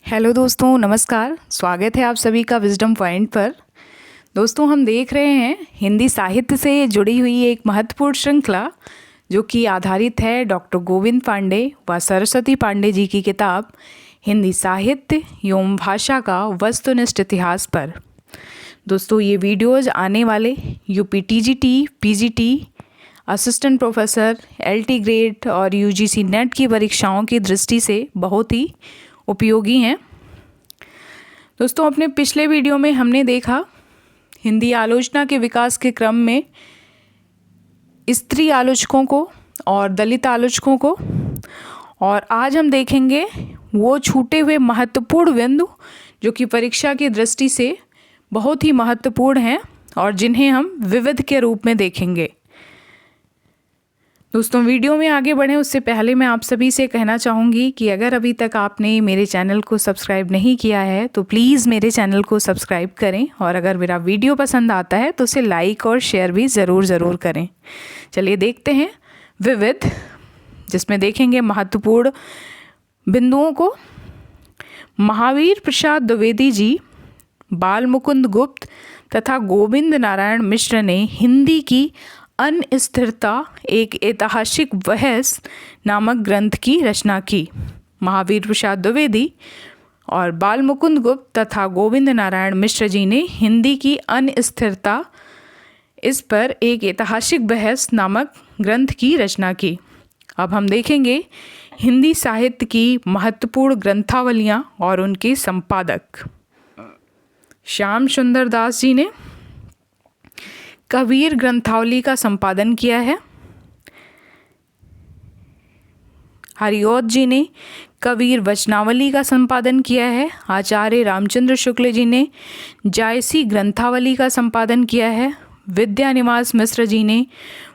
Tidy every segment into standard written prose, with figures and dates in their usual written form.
Hello दोस्तों, नमस्कार। स्वागत है आप सभी का विजडम पॉइंट पर। दोस्तों, हम देख रहे हैं हिंदी साहित्य से जुड़ी हुई एक महत्वपूर्ण श्रृंखला जो कि आधारित है डॉक्टर गोविंद पांडे व सरस्वती पांडे जी की किताब हिंदी साहित्य एवं भाषा का वस्तुनिष्ठ इतिहास पर। दोस्तों, ये वीडियोज़ आने वाले UP TGT, PGT, assistant professor, LT grade और यूजीसी नेट की परीक्षाओं की दृष्टि से बहुत ही उपयोगी हैं। दोस्तों, अपने पिछले वीडियो में हमने देखा हिंदी आलोचना के विकास के क्रम में स्त्री आलोचकों को और दलित आलोचकों को, और आज हम देखेंगे वो छूटे हुए महत्वपूर्ण बिंदु जो कि परीक्षा की दृष्टि से बहुत ही महत्वपूर्ण हैं और जिन्हें हम विविध के रूप में देखेंगे। दोस्तों, वीडियो में आगे बढ़ें उससे पहले मैं आप सभी से कहना चाहूँगी कि अगर अभी तक आपने मेरे चैनल को सब्सक्राइब नहीं किया है तो प्लीज़ मेरे चैनल को सब्सक्राइब करें, और अगर मेरा वीडियो पसंद आता है तो उसे लाइक और शेयर भी ज़रूर करें। चलिए देखते हैं विविध, जिसमें देखेंगे महत्वपूर्ण बिंदुओं को। महावीर प्रसाद द्विवेदी जी, बाल मुकुंद गुप्त तथा गोविंद नारायण मिश्र ने हिंदी की अस्थिरता एक ऐतिहासिक बहस नामक ग्रंथ की रचना की। महावीर प्रसाद द्विवेदी और बाल मुकुंद गुप्त तथा गोविंद नारायण मिश्र जी ने हिंदी की अस्थिरता, इस पर एक ऐतिहासिक बहस नामक ग्रंथ की रचना की। अब हम देखेंगे हिंदी साहित्य की महत्वपूर्ण ग्रंथावलियाँ और उनके संपादक। श्याम सुंदर दास जी ने कबीर ग्रंथावली का संपादन किया है। हरिऔध जी ने कबीर वचनावली का संपादन किया है। आचार्य रामचंद्र शुक्ल जी ने जायसी ग्रंथावली का संपादन किया है। विद्यानिवास मिश्र जी ने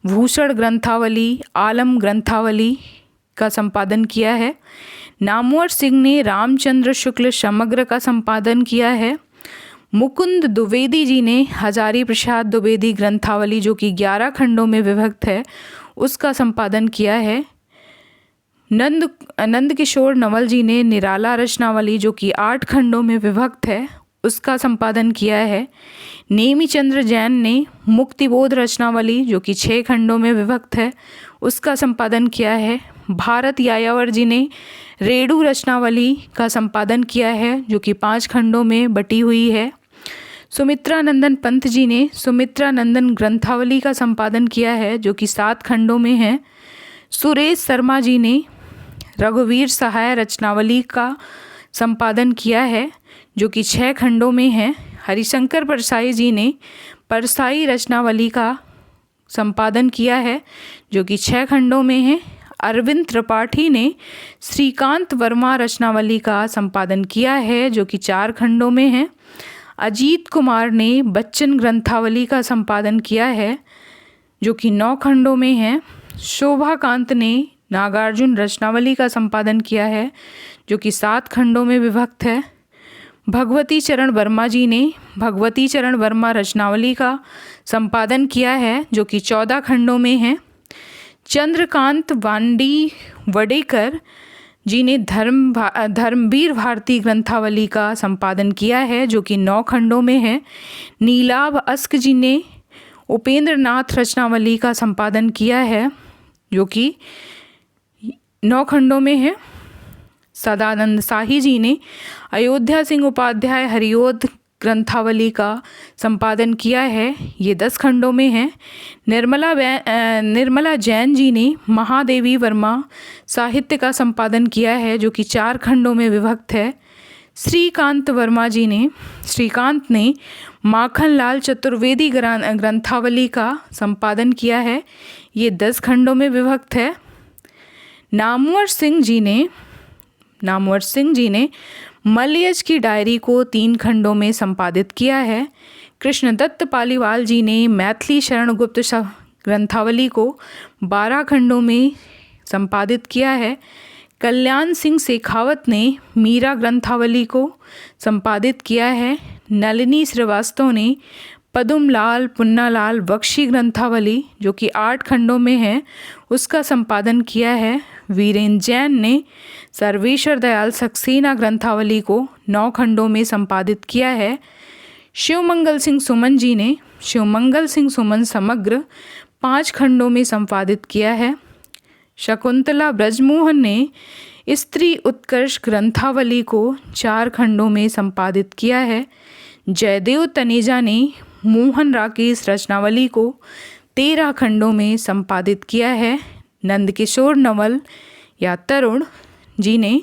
भूषण ग्रंथावली, आलम ग्रंथावली का संपादन किया है। नामवर सिंह ने रामचंद्र शुक्ल समग्र का संपादन किया है। मुकुंद द्विवेदी जी ने हजारी प्रसाद द्विवेदी ग्रंथावली, जो कि 11 खंडों में विभक्त है, उसका संपादन किया है। नंद किशोर नवल जी ने निराला रचनावली, जो कि 8 खंडों में विभक्त है, उसका संपादन किया है। नेमीचंद्र जैन ने मुक्तिबोध रचनावली, जो कि 6 खंडों में विभक्त है, उसका संपादन किया है। भारत यायावर जी ने रेणु रचनावली का संपादन किया है, जो कि 5 खंडों में बटी हुई है। सुमित्रा नंदन पंत जी ने सुमित्रा नंदन ग्रंथावली का संपादन किया है, जो कि 7 खंडों में है। सुरेश शर्मा जी ने रघुवीर सहाय रचनावली का संपादन किया है, जो कि 6 खंडों में है। हरिशंकर परसाई जी ने परसाई रचनावली का संपादन किया है, जो कि 6 खंडों में है। अरविंद त्रिपाठी ने श्रीकांत वर्मा रचनावली का संपादन किया है, जो कि 4 खंडों में है। अजीत कुमार ने बच्चन ग्रंथावली का संपादन किया है, जो कि 9 खंडों में है। शोभाकांत ने नागार्जुन रचनावली का संपादन किया है, जो कि 7 खंडों में विभक्त है। भगवती चरण वर्मा जी ने भगवती चरण वर्मा रचनावली का संपादन किया है, जो कि 14 खंडों में है। चंद्रकांत वांडी वडेकर जी ने धर्मवीर भारती ग्रंथावली का संपादन किया है, जो कि 9 खंडों में है। नीलाभ अस्क जी ने उपेंद्र नाथ रचनावली का संपादन किया है, जो कि 9 खंडों में है। सदानंद शाही जी ने अयोध्या सिंह उपाध्याय हरिऔध ग्रंथावली का संपादन किया है, ये 10 खंडों में है। निर्मला जैन जी ने महादेवी वर्मा साहित्य का संपादन किया है, जो कि 4 खंडों में विभक्त है। श्रीकांत ने माखनलाल चतुर्वेदी ग्रंथावली का संपादन किया है, ये 10 खंडों में विभक्त है। नामवर सिंह जी ने मलयज की डायरी को 3 खंडों में संपादित किया है। कृष्णदत्त पालीवाल जी ने मैथिली शरण गुप्त ग्रंथावली को 12 खंडों में संपादित किया है। कल्याण सिंह शेखावत ने मीरा ग्रंथावली को संपादित किया है। नलिनी श्रीवास्तव ने पदुमलाल पुन्नालाल बख्शी ग्रंथावली, जो कि 8 खंडों में है, उसका संपादन किया है। वीरेंद्र जैन ने सर्वेश्वर दयाल सक्सेना ग्रंथावली को 9 खंडों में संपादित किया है। शिवमंगल सिंह सुमन जी ने शिवमंगल सिंह सुमन समग्र 5 खंडों में संपादित किया है। शकुंतला ब्रजमोहन ने स्त्री उत्कर्ष ग्रंथावली को 4 खंडों में संपादित किया है। जयदेव तनेजा ने मोहन राकेश रचनावली को 13 खंडों में संपादित किया है। नंदकिशोर नवल या तरुण जी ने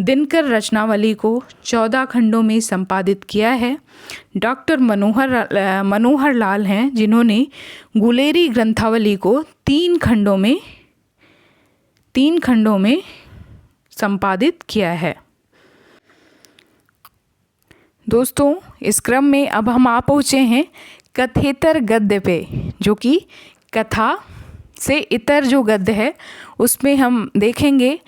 दिनकर रचनावली को 14 खंडों में संपादित किया है। डॉक्टर मनोहर लाल हैं जिन्होंने गुलेरी ग्रंथावली को 3 खंडों में संपादित किया है। दोस्तों, इस क्रम में अब हम आ पहुँचे हैं कथेतर गद्य पे, जो कि कथा से इतर जो गद्य है उसमें हम देखेंगे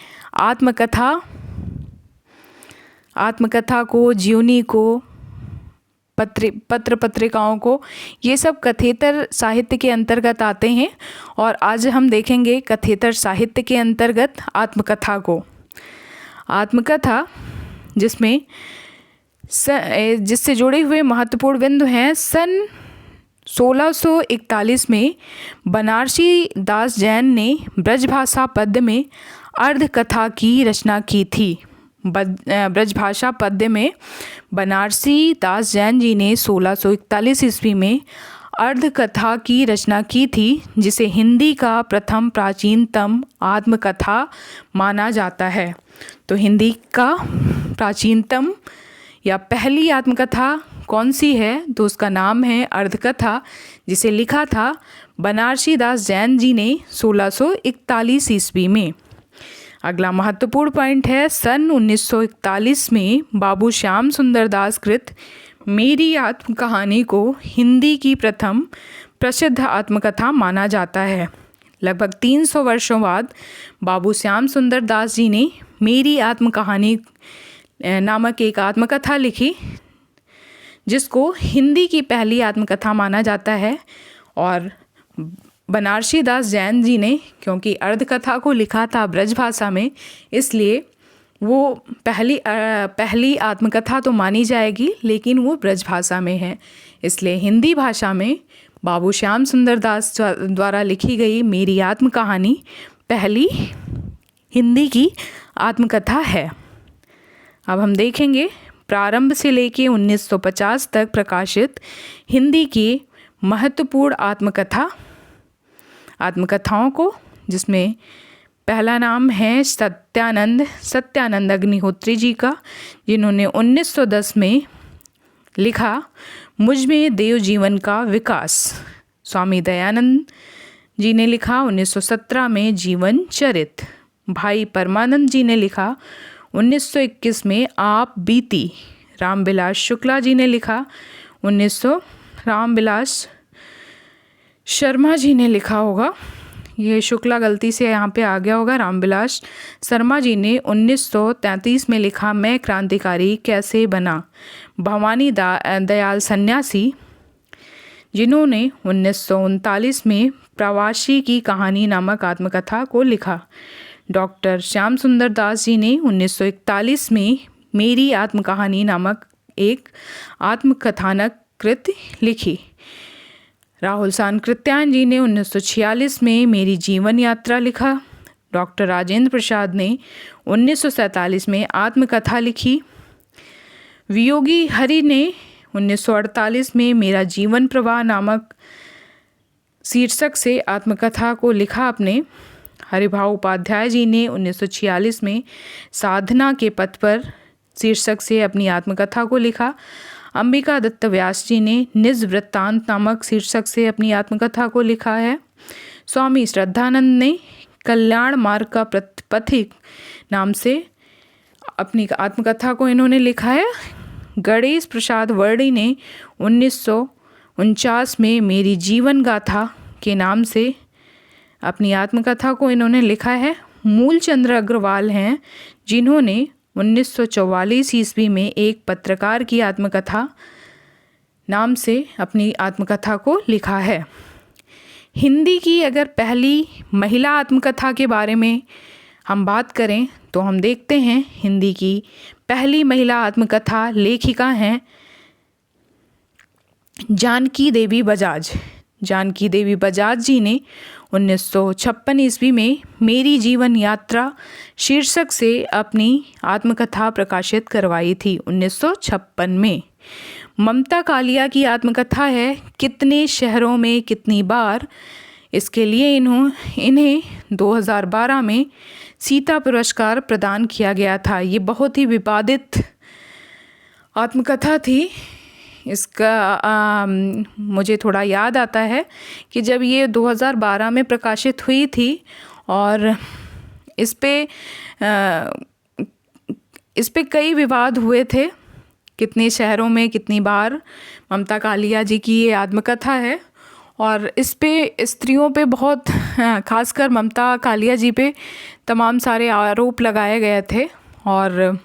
आत्मकथा को, जीवनी को, पत्र पत्रिकाओं को। ये सब कथेतर साहित्य के अंतर्गत आते हैं और आज हम देखेंगे कथेतर साहित्य के अंतर्गत आत्मकथा को। आत्मकथा जिससे जुड़े हुए महत्वपूर्ण बिंदु हैं। सन 1641 में बनारसी दास जैन ने ब्रजभाषा पद्य में अर्धकथा की रचना की थी। ब्रजभाषा पद्य में बनारसी दास जैन जी ने 1641 ईस्वी में अर्धकथा की रचना की थी, जिसे हिंदी का प्रथम प्राचीनतम आत्मकथा माना जाता है। तो हिंदी का प्राचीनतम या पहली आत्मकथा कौन सी है? तो उसका नाम है अर्धकथा, जिसे लिखा था बनारसी दास जैन जी ने 1641 ईस्वी में। अगला महत्वपूर्ण पॉइंट है, सन 1941 में बाबू श्याम सुंदर दास कृत मेरी आत्मकहानी को हिंदी की प्रथम प्रसिद्ध आत्मकथा माना जाता है। लगभग 300 वर्षों बाद बाबू श्याम सुंदर दास जी ने मेरी आत्मकहानी नामक एक आत्मकथा लिखी, जिसको हिंदी की पहली आत्मकथा माना जाता है। और बनारसी दास जैन जी ने क्योंकि अर्धकथा को लिखा था ब्रजभाषा में, इसलिए वो पहली आत्मकथा तो मानी जाएगी, लेकिन वो ब्रजभाषा में है। इसलिए हिंदी भाषा में बाबू श्याम सुंदर दास द्वारा लिखी गई मेरी आत्मकहानी पहली हिंदी की आत्मकथा है। अब हम देखेंगे प्रारंभ से लेके 1950 तक प्रकाशित हिंदी की महत्वपूर्ण आत्मकथाओं को, जिसमें पहला नाम है सत्यानंद अग्निहोत्री जी का, जिन्होंने 1910 में लिखा मुझ में देव जीवन का विकास। स्वामी दयानंद जी ने लिखा 1917 में जीवन चरित। भाई परमानंद जी ने लिखा 1921 में आप बीती। रामविलास शुक्ला जी ने लिखा रामविलास शर्मा जी ने लिखा होगा, ये शुक्ला गलती से यहाँ पे आ गया होगा। रामविलास शर्मा जी ने 1933 में लिखा मैं क्रांतिकारी कैसे बना। भवानी दयाल सन्यासी, जिन्होंने 1939 में प्रवासी की कहानी नामक आत्मकथा को लिखा। डॉक्टर श्याम सुंदर दास जी ने 1941 में मेरी आत्मकहानी नामक एक आत्मकथानक कृति लिखी। राहुल सांकृत्यायन जी ने 1946 में मेरी जीवन यात्रा लिखा। डॉक्टर राजेंद्र प्रसाद ने 1947 में आत्मकथा लिखी। वियोगी हरि ने 1948 में मेरा जीवन प्रवाह नामक शीर्षक से आत्मकथा को लिखा अपने। हरिभाव उपाध्याय जी ने 1946 में साधना के पथ पर शीर्षक से अपनी आत्मकथा को लिखा। अंबिका दत्त व्यास जी ने निज वृत्तांत नामक शीर्षक से अपनी आत्मकथा को लिखा है। स्वामी श्रद्धानंद ने कल्याण मार्ग का पथिक नाम से अपनी आत्मकथा को इन्होंने लिखा है। गणेश प्रसाद वर्ड़ी ने 1949 में मेरी जीवन गाथा के नाम से अपनी आत्मकथा को इन्होंने लिखा है। मूलचंद्र अग्रवाल हैं, जिन्होंने 1944 ईस्वी में एक पत्रकार की आत्मकथा नाम से अपनी आत्मकथा को लिखा है। हिंदी की अगर पहली महिला आत्मकथा के बारे में हम बात करें तो हम देखते हैं हिंदी की पहली महिला आत्मकथा लेखिका हैं जानकी देवी बजाज। जानकी देवी बजाज जी ने 1956 ईस्वी में मेरी जीवन यात्रा शीर्षक से अपनी आत्मकथा प्रकाशित करवाई थी 1956 में। ममता कालिया की आत्मकथा है कितने शहरों में कितनी बार। इसके लिए इन्हें 2012 में सीता पुरस्कार प्रदान किया गया था। ये बहुत ही विवादित आत्मकथा थी। इसका मुझे थोड़ा याद आता है कि जब ये 2012 में प्रकाशित हुई थी और इस पे कई विवाद हुए थे। कितने शहरों में कितनी बार ममता कालिया जी की ये आत्मकथा है और इस पे स्त्रियों पे बहुत खासकर ममता कालिया जी पे तमाम सारे आरोप लगाए गए थे और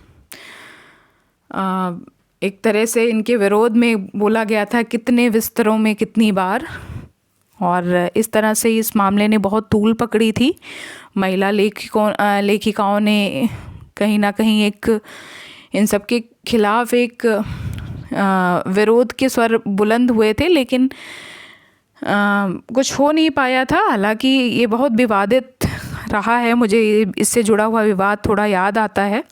एक तरह से इनके विरोध में बोला गया था कितने बिस्तरों में कितनी बार। और इस तरह से इस मामले ने बहुत तूल पकड़ी थी। महिला लेखिकाओं ने कहीं ना कहीं एक इन सब के खिलाफ एक विरोध के स्वर बुलंद हुए थे, लेकिन कुछ हो नहीं पाया था। हालांकि ये बहुत विवादित रहा है। मुझे इससे जुड़ा हुआ विवाद थोड़ा याद आता है।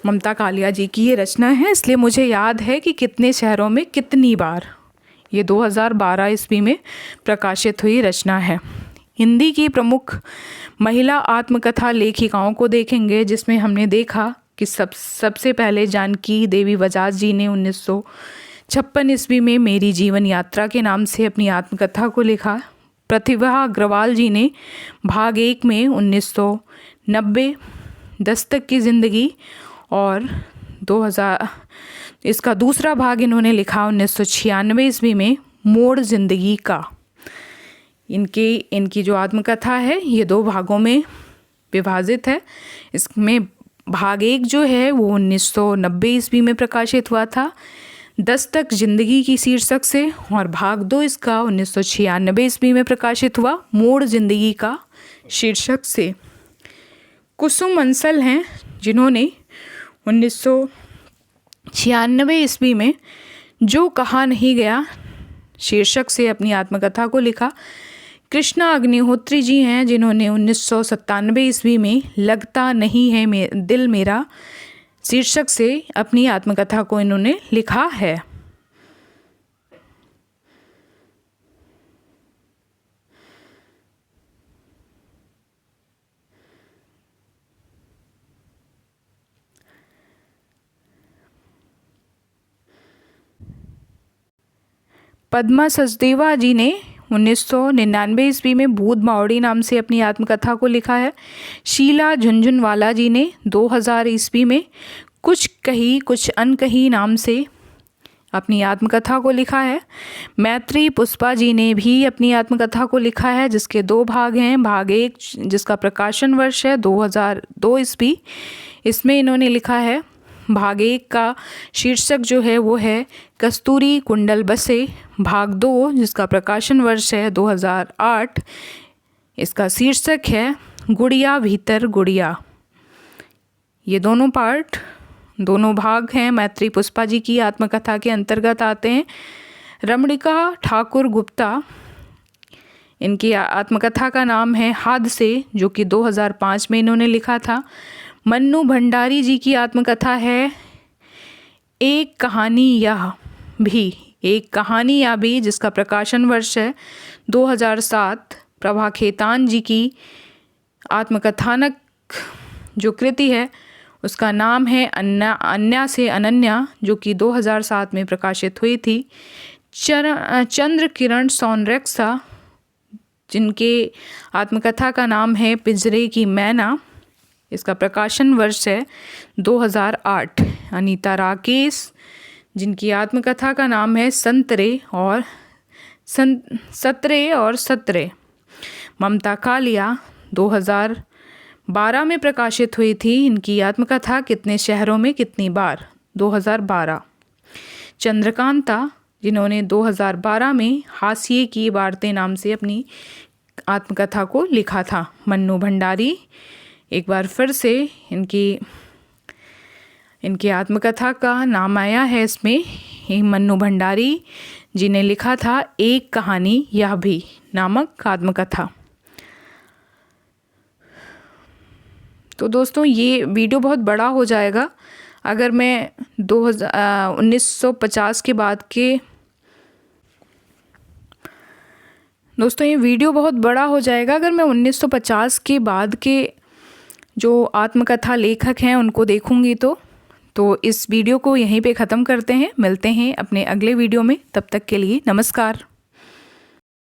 ममता कालिया जी की ये रचना है, इसलिए मुझे याद है कि कितने शहरों में कितनी बार। ये 2012 ईस्वी में प्रकाशित हुई रचना है। हिंदी की प्रमुख महिला आत्मकथा लेखिकाओं को देखेंगे, जिसमें हमने देखा कि सबसे पहले जानकी देवी बजाज जी ने 1956 ईस्वी में मेरी जीवन यात्रा के नाम से अपनी आत्मकथा को लिखा। प्रतिभा अग्रवाल जी ने भाग 1 में 1990 दस्तक की ज़िंदगी और 2000 इसका दूसरा भाग इन्होंने लिखा 1996 ईस्वी में मोड़ ज़िंदगी का। इनकी जो आत्मकथा है ये 2 भागों में विभाजित है। इसमें भाग 1 जो है वो 1990 ईस्वी में प्रकाशित हुआ था दस्तक ज़िंदगी की शीर्षक से, और भाग 2 इसका 1996 ईस्वी में प्रकाशित हुआ मोड़ ज़िंदगी का शीर्षक से। कुसुम अंसल हैं जिन्होंने 1996 ईस्वी में जो कहा नहीं गया शीर्षक से अपनी आत्मकथा को लिखा। कृष्णा अग्निहोत्री जी हैं जिन्होंने 1997 ईस्वी में लगता नहीं है दिल मेरा शीर्षक से अपनी आत्मकथा को इन्होंने लिखा है। पद्मा सचदेवा जी ने 1999 ईस्वी में भूत बावड़ी नाम से अपनी आत्मकथा को लिखा है। शीला झुनझुनवाला जी ने 2000 ईस्वी में कुछ कही कुछ अनकही नाम से अपनी आत्मकथा को लिखा है। मैत्री पुष्पा जी ने भी अपनी आत्मकथा को लिखा है, जिसके 2 भाग हैं। भाग 1 जिसका प्रकाशन वर्ष है 2002 ईस्वी, इसमें इन्होंने लिखा है। भाग 1 का शीर्षक जो है वो है कस्तूरी कुंडल बसे। भाग 2 जिसका प्रकाशन वर्ष है 2008, इसका शीर्षक है गुड़िया भीतर गुड़िया। ये दोनों भाग हैं मैत्री पुष्पा जी की आत्मकथा के अंतर्गत आते हैं। रमणिका ठाकुर गुप्ता, इनकी आत्मकथा का नाम है हादसे, जो कि 2005 में इन्होंने लिखा था। मन्नू भंडारी जी की आत्मकथा है एक कहानी या भी, जिसका प्रकाशन वर्ष है 2007। प्रभा खेतान जी की आत्मकथानक जो कृति है उसका नाम है अन्या से अनन्या, जो कि 2007 में प्रकाशित हुई थी। चंद्र किरण सोनरेक्सा, जिनके आत्मकथा का नाम है पिंजरे की मैना, इसका प्रकाशन वर्ष है 2008। अनीता राकेश, जिनकी आत्मकथा का नाम है सतरे और सतरे। ममता कालिया 2012 में प्रकाशित हुई थी। इनकी आत्मकथा कितने शहरों में कितनी बार 2012। चंद्रकांता, जिन्होंने 2012 में हाशिए की वार्तें नाम से अपनी आत्मकथा को लिखा था। मन्नू भंडारी एक बार फिर से इनकी आत्मकथा का नाम आया है इसमें। ये मन्नू भंडारी जी ने लिखा था एक कहानी यह भी नामक आत्मकथा। तो दोस्तों ये वीडियो बहुत बड़ा हो जाएगा अगर मैं 1950 के बाद के दोस्तों ये वीडियो बहुत बड़ा हो जाएगा अगर मैं 1950 के बाद के जो आत्मकथा लेखक हैं उनको देखूंगी तो इस वीडियो को यहीं पे ख़त्म करते हैं। मिलते हैं अपने अगले वीडियो में, तब तक के लिए नमस्कार।